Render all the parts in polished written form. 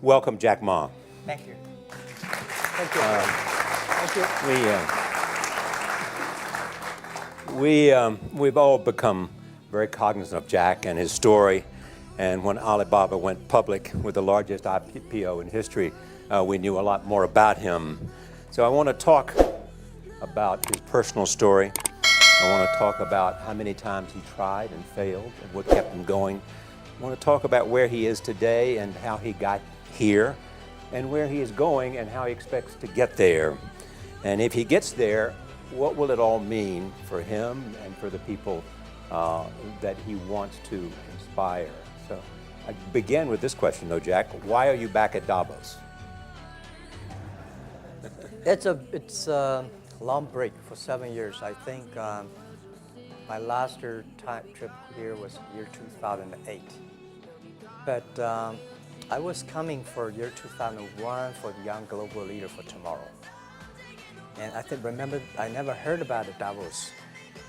welcome Jack Ma. Thank you. Thank you. Thank you. We've all become very cognizant of Jack and his story. And when Alibaba went public with the largest IPO in history, we knew a lot more about him. So I want to talk about his personal story. I want to talk about how many times he tried and failed and what kept him going. I want to talk about where he is today and how he got here, and where he is going and how he expects to get there. And if he gets there, what will it all mean for him and for the people that he wants to inspire? So I begin with this question though, Jack. Why are you back at Davos? It's a long break for 7 years. I think my last trip here was year 2008. But I was coming for year 2001 for the Young Global Leader for Tomorrow. And remember, I never heard about the Davos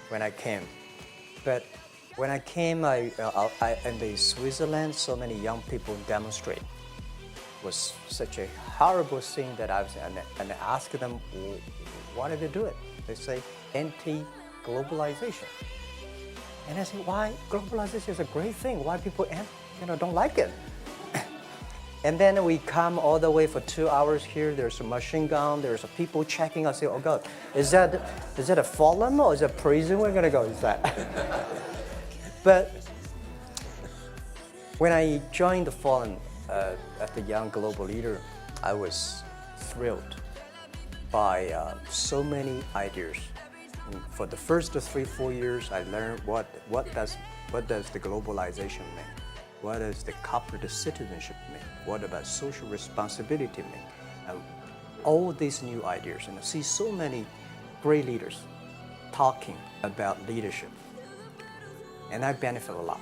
when I came. But when I came, in the Switzerland, so many young people demonstrate. It was such a horrible thing that I asked them, why did they do it? They say, anti-globalization. And I say, why? Globalization is a great thing. Why people don't like it? And then we come all the way for 2 hours here. There's a machine gun. There's people checking. I say, oh God, is that a fallen or is it a prison? We're gonna go with that. But when I joined the Fallen at the Young Global Leader, I was thrilled by so many ideas. And for the first 3-4 years, I learned what does the globalization mean? What does the corporate citizenship mean? What about social responsibility mean? And all these new ideas, and I see so many great leaders talking about leadership. And I benefit a lot.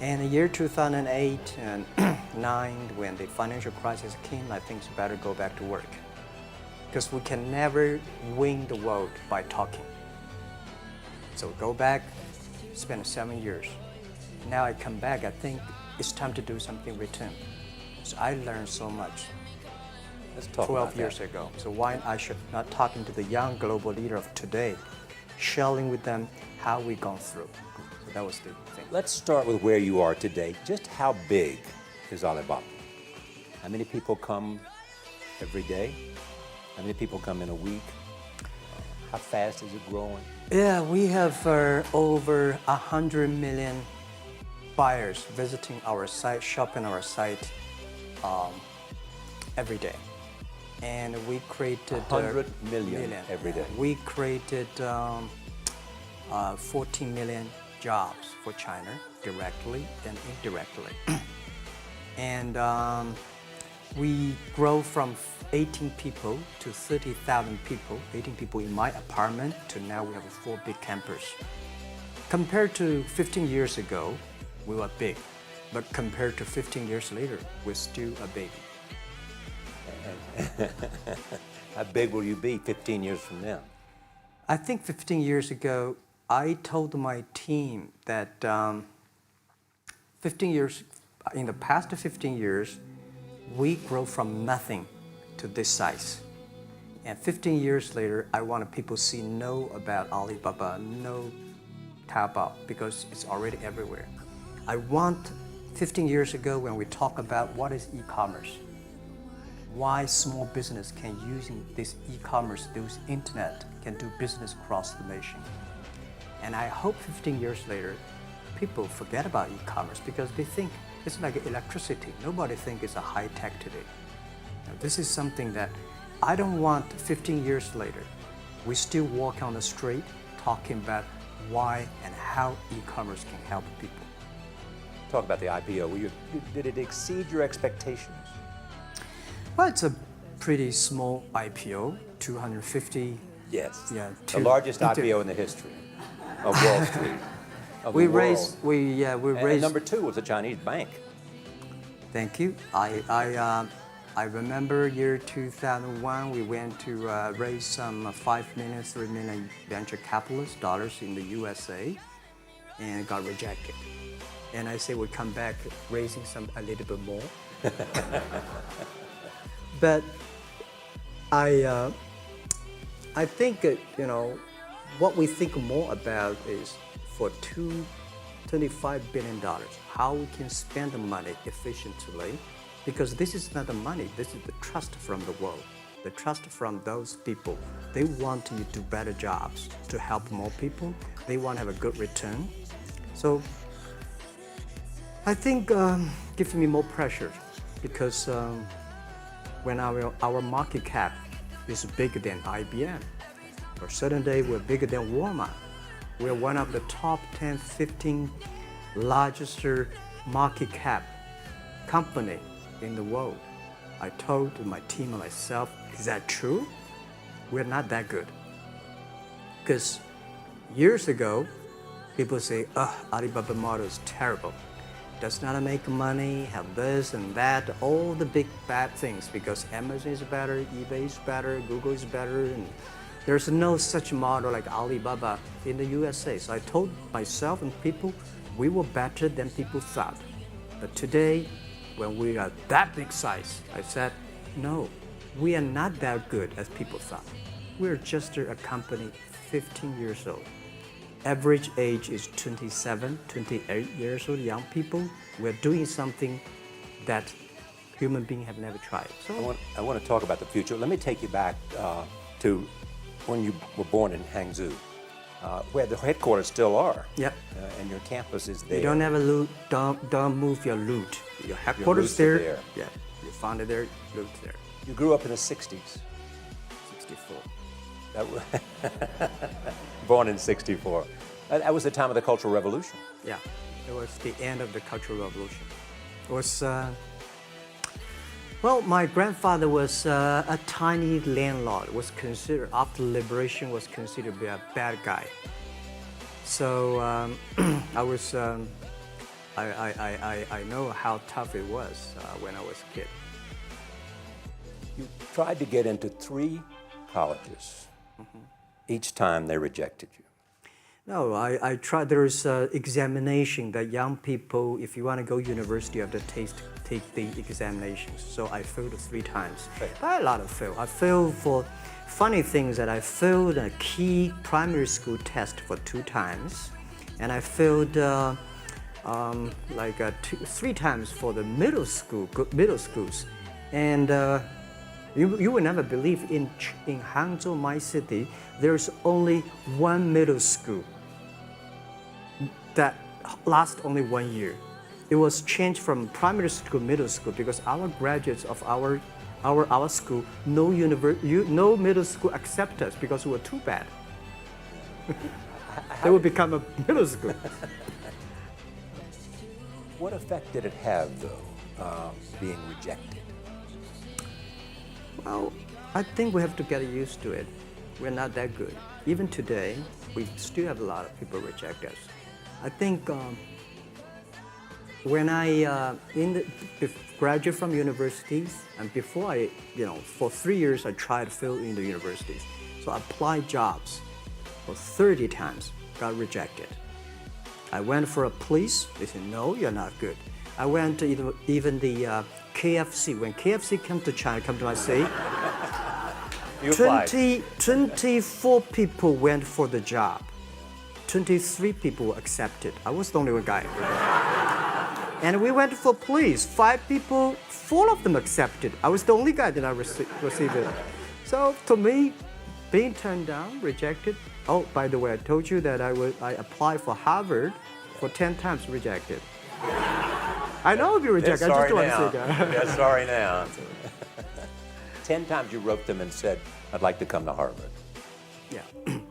And the year 2008 and 9, when the financial crisis came, I think it's better go back to work. Because we can never win the world by talking. So go back, spend 7 years. Now I come back, I think it's time to do something return. So I learned so much. Let's talk 12 about years ago. So why I should not talking to the young global leader of today, sharing with them how we gone through. So that was the thing. Let's start with where you are today. Just how big is Alibaba? How many people come every day? How many people come in a week? How fast is it growing? Yeah, we have over 100 million buyers visiting our site, shopping our site every day. And we created 100 million every day. We created 14 million jobs for China, directly and indirectly. And we grow from 18 people to 30,000 people, 18 people in my apartment, to now we have 4 big campus. Compared to 15 years ago, we were big, but compared to 15 years later, we're still a baby. How big will you be 15 years from now? I think 15 years ago, I told my team that 15 years, in the past 15 years, we grow from nothing to this size. And 15 years later, I want people to know about Alibaba, know Taobao, because it's already everywhere. I want 15 years ago when we talk about what is e-commerce, why small business can using this e-commerce, this internet, can do business across the nation. And I hope 15 years later, people forget about e-commerce because they think it's like electricity. Nobody thinks it's a high tech today. Now, this is something that I don't want 15 years later, we still walk on the street talking about why and how e-commerce can help people. Talk about the IPO. Did it exceed your expectations? Well, it's a pretty small IPO, 250. Yes. Yeah. The largest IPO in the history of Wall Street. We raised. And number 2 was a Chinese bank. Thank you. I remember year 2001. We went to raise some 5 million, 3 million venture capitalist dollars in the USA, and got rejected. And I say we'll come back raising a little bit more. But I think, what we think more about is for $25 billion, how we can spend the money efficiently, because this is not the money, this is the trust from the world, the trust from those people. They want you to do better jobs, to help more people. They want to have a good return. So I think gives me more pressure, because when our market cap is bigger than IBM, or certain day we're bigger than Walmart. We're one of the top 10, 15 largest market cap company in the world. I told my team and myself, is that true? We're not that good. Because years ago, people say, Alibaba model is terrible. Does not make money, have this and that, all the big bad things, because Amazon is better, eBay is better, Google is better, and there's no such model like Alibaba in the USA. So I told myself and people, we were better than people thought. But today, when we are that big size, I said, no, we are not that good as people thought. We're just a company 15 years old. Average age is 27, 28 years old, young people. We're doing something that human beings have never tried. So I want to talk about the future. Let me take you back to when you were born in Hangzhou, where the headquarters still are. Yep. And your campus is there. You don't ever loot, don't move your loot. Your headquarters Your there. roots are Yeah, you found it there, loot there. You grew up in the 60s. 64. Born in 64. That was the time of the Cultural Revolution. Yeah, it was the end of the Cultural Revolution. It was, well, my grandfather was a tiny landlord. Was considered, after liberation, was considered to be a bad guy. So I was, I know how tough it was when I was a kid. You tried to get into 3 colleges. Each time they rejected you. No, I tried. There is examination that young people, if you want to go to university, you have to take the examinations. So I failed 3 times. Right. But a lot of fail. I failed for funny things that I failed a key primary school test for 2 times, and I failed 3 times for the middle schools, and. You will never believe in Hangzhou, my city, there's only 1 middle school that lasts only 1 year. It was changed from primary school to middle school because our graduates of our school, no middle school accept us because we were too bad. They would become a middle school. What effect did it have, though, being rejected? Well, I think we have to get used to it. We're not that good. Even today, we still have a lot of people reject us. I think when I graduate from universities, and before I, for 3 years I tried to fill in the universities. So I applied jobs for 30 times, got rejected. I went for a police, they said, no, you're not good. I went to even the KFC. When KFC come to China, come to my city, 24 people went for the job. 23 people were accepted. I was the only one guy. And we went for police. 5 people, 4 of them accepted. I was the only guy that I received it. So to me, being turned down, rejected. Oh, by the way, I told you that I applied for Harvard for 10 times, rejected. I know I'll be rejected. I just want to say that. Yeah, sorry now. 10 times you wrote them and said, I'd like to come to Harvard. Yeah.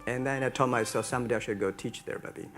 And then I told myself, someday I should go teach there, buddy.